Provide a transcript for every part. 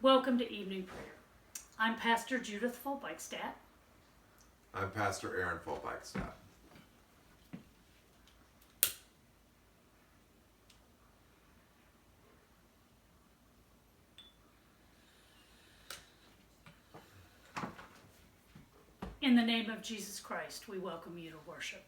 Welcome to evening prayer. I'm Pastor Judith Fulp-Eickstaedt. I'm Pastor Aaron Fulp-Eickstaedt. In the name of Jesus Christ, we welcome you to worship.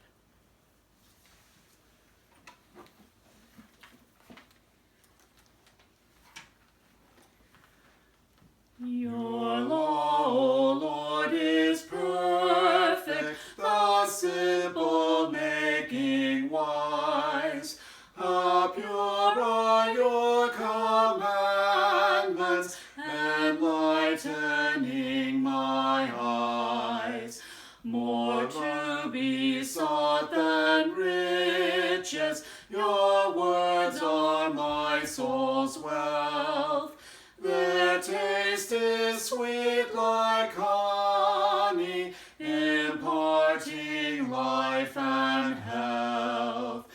Your law, O Lord, is perfect, the simple making wise. How pure are your commandments, enlightening my eyes. More to be sought than riches, your words are my soul's wealth. Their taste is sweet like honey, imparting life and health.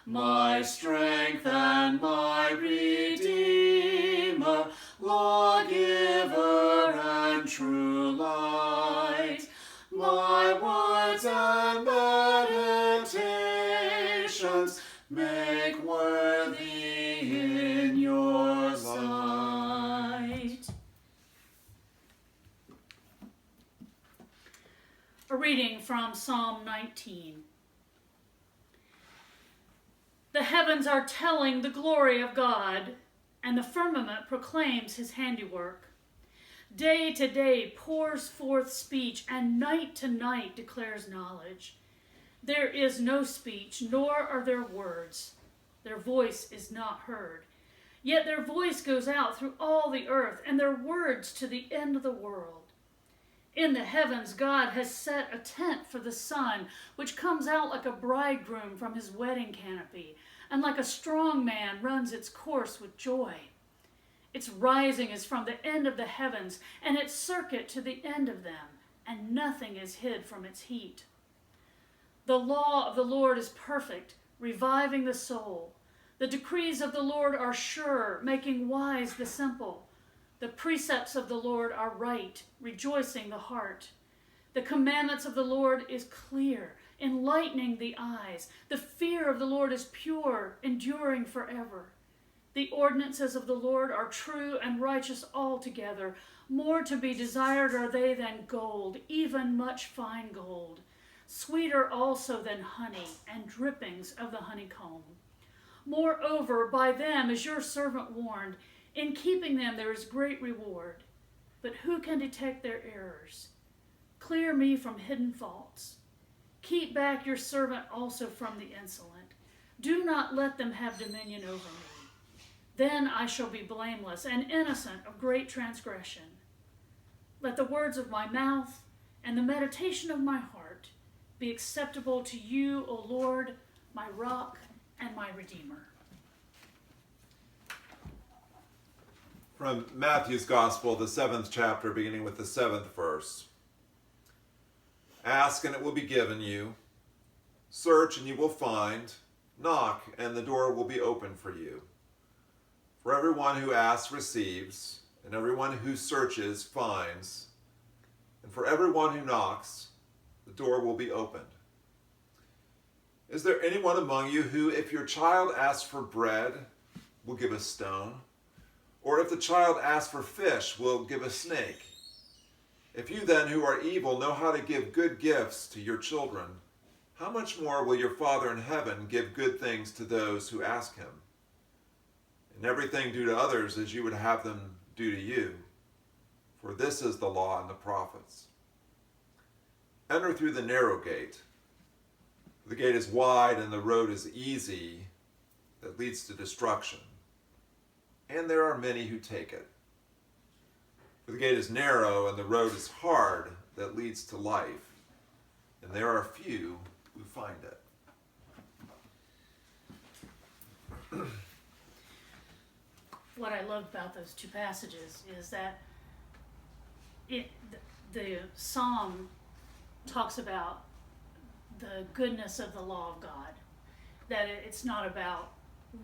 My strength and my Redeemer, lawgiver and true light. My words and meditations make worthy in your sight. A reading from Psalm 19. The heavens are telling the glory of God, and the firmament proclaims his handiwork. Day to day pours forth speech, and night to night declares knowledge. There is no speech, nor are there words. Their voice is not heard. Yet their voice goes out through all the earth, and their words to the end of the world. In the heavens God has set a tent for the sun, which comes out like a bridegroom from his wedding canopy, and like a strong man runs its course with joy. Its rising is from the end of the heavens, and its circuit to the end of them, and nothing is hid from its heat. The law of the Lord is perfect, reviving the soul. The decrees of the Lord are sure, making wise the simple. The precepts of the Lord are right, rejoicing the heart. The commandments of the Lord is clear, enlightening the eyes. The fear of the Lord is pure, enduring forever. The ordinances of the Lord are true and righteous altogether. More to be desired are they than gold, even much fine gold. Sweeter also than honey and drippings of the honeycomb. Moreover, by them is your servant warned. In keeping them there is great reward. But who can detect their errors? Clear me from hidden faults. Keep back your servant also from the insolent. Do not let them have dominion over me. Then I shall be blameless and innocent of great transgression. Let the words of my mouth and the meditation of my heart be acceptable to you, O Lord, my rock and my redeemer. From Matthew's Gospel, the 7th chapter, beginning with the 7th verse. Ask and it will be given you. Search and you will find. Knock and the door will be opened for you. For everyone who asks receives, and everyone who searches finds. And for everyone who knocks, the door will be opened. Is there anyone among you who, if your child asks for bread, will give a stone? Or if the child asks for fish, will give a snake? If you then, who are evil, know how to give good gifts to your children, how much more will your Father in heaven give good things to those who ask him? And everything do to others as you would have them do to you, for this is the law and the prophets. Enter through the narrow gate. The gate is wide and the road is easy that leads to destruction, and there are many who take it. For the gate is narrow and the road is hard that leads to life, and there are few who find it. What I love about those two passages is that the psalm talks about the goodness of the law of God, that it's not about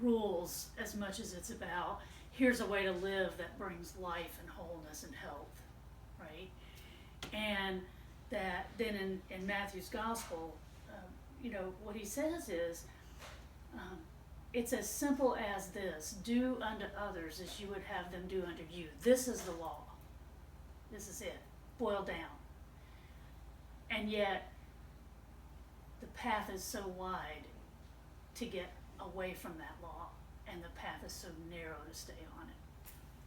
rules as much as it's about here's a way to live that brings life and wholeness and health, right? And that then in Matthew's gospel, what he says is, it's as simple as this: do unto others as you would have them do unto you. This is the law. This is it, boiled down. And yet, the path is so wide to get away from that law, and the path is so narrow to stay on it.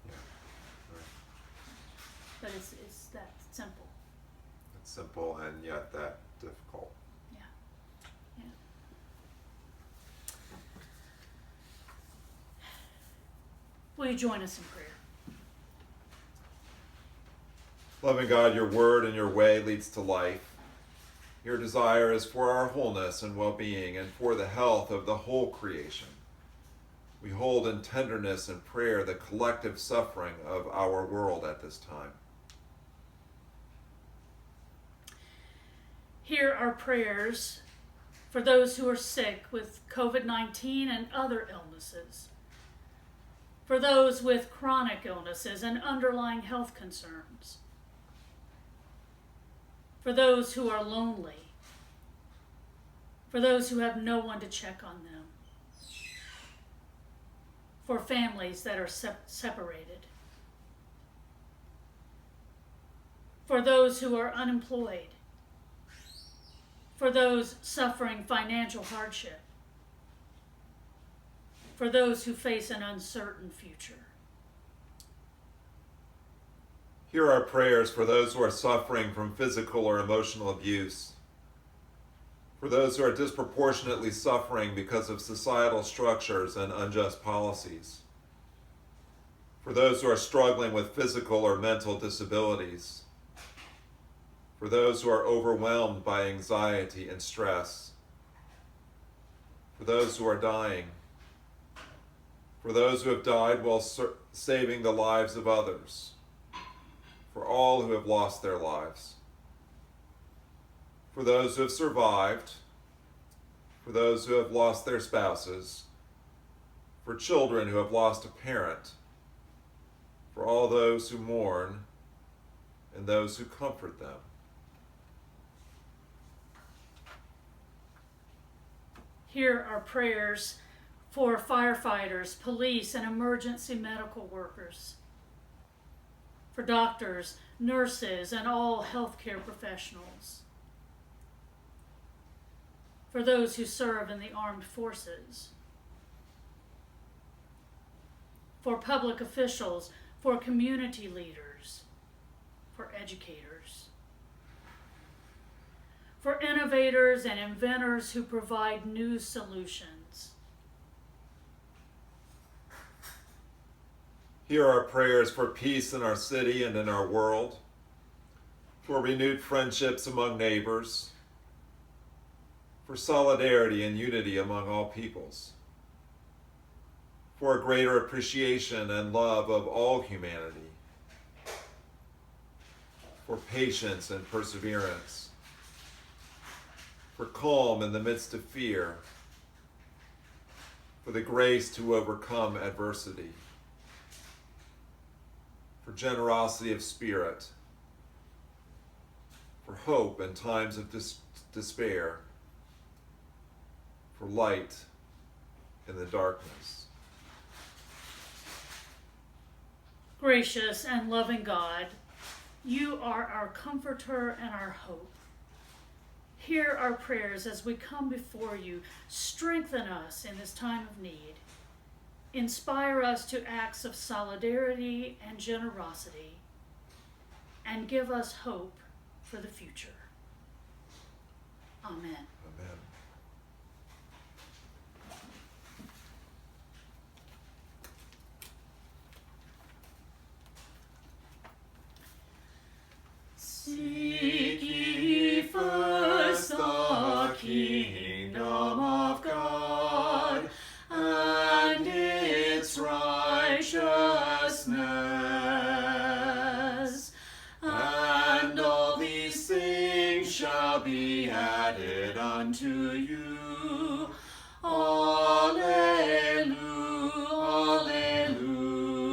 Yeah. Right. But it's that simple. It's simple and yet that difficult. Yeah. Yeah. Will you join us in prayer? Loving God, your word and your way leads to life. Your desire is for our wholeness and well-being and for the health of the whole creation. We hold in tenderness and prayer the collective suffering of our world at this time. Hear our prayers for those who are sick with COVID-19 and other illnesses, for those with chronic illnesses and underlying health concerns, for those who are lonely, for those who have no one to check on them, for families that are separated, for those who are unemployed, for those suffering financial hardship, for those who face an uncertain future. Hear our prayers for those who are suffering from physical or emotional abuse, for those who are disproportionately suffering because of societal structures and unjust policies, for those who are struggling with physical or mental disabilities, for those who are overwhelmed by anxiety and stress, for those who are dying, for those who have died while saving the lives of others, for all who have lost their lives, for those who have survived, for those who have lost their spouses, for children who have lost a parent, for all those who mourn and those who comfort them. Hear our prayers for firefighters, police, and emergency medical workers, for doctors, nurses, and all healthcare professionals, for those who serve in the armed forces, for public officials, for community leaders, for educators, for innovators and inventors who provide new solutions. Hear our prayers for peace in our city and in our world, for renewed friendships among neighbors, for solidarity and unity among all peoples, for a greater appreciation and love of all humanity, for patience and perseverance, for calm in the midst of fear, for the grace to overcome adversity, for generosity of spirit, for hope in times of despair, for light in the darkness. Gracious and loving God, you are our comforter and our hope. Hear our prayers as we come before you. Strengthen us in this time of need. Inspire us to acts of solidarity and generosity, and give us hope for the future. Amen. Amen. Seek ye first the kingdom of God and its righteousness, and all these things shall be added unto you. Alleluia, alleluia.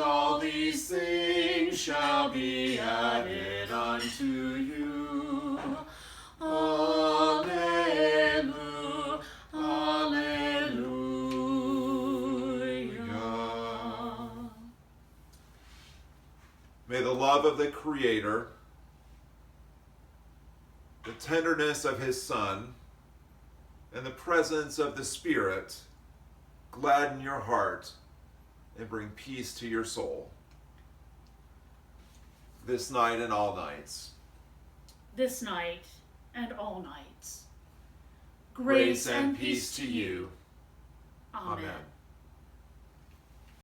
all these things shall be added unto you. Alleluia, alleluia. May the love of the Creator, the tenderness of his Son, and the presence of the Spirit gladden your heart and bring peace to your soul. This night and all nights. This night and all nights. Grace and peace to you. Amen. Amen.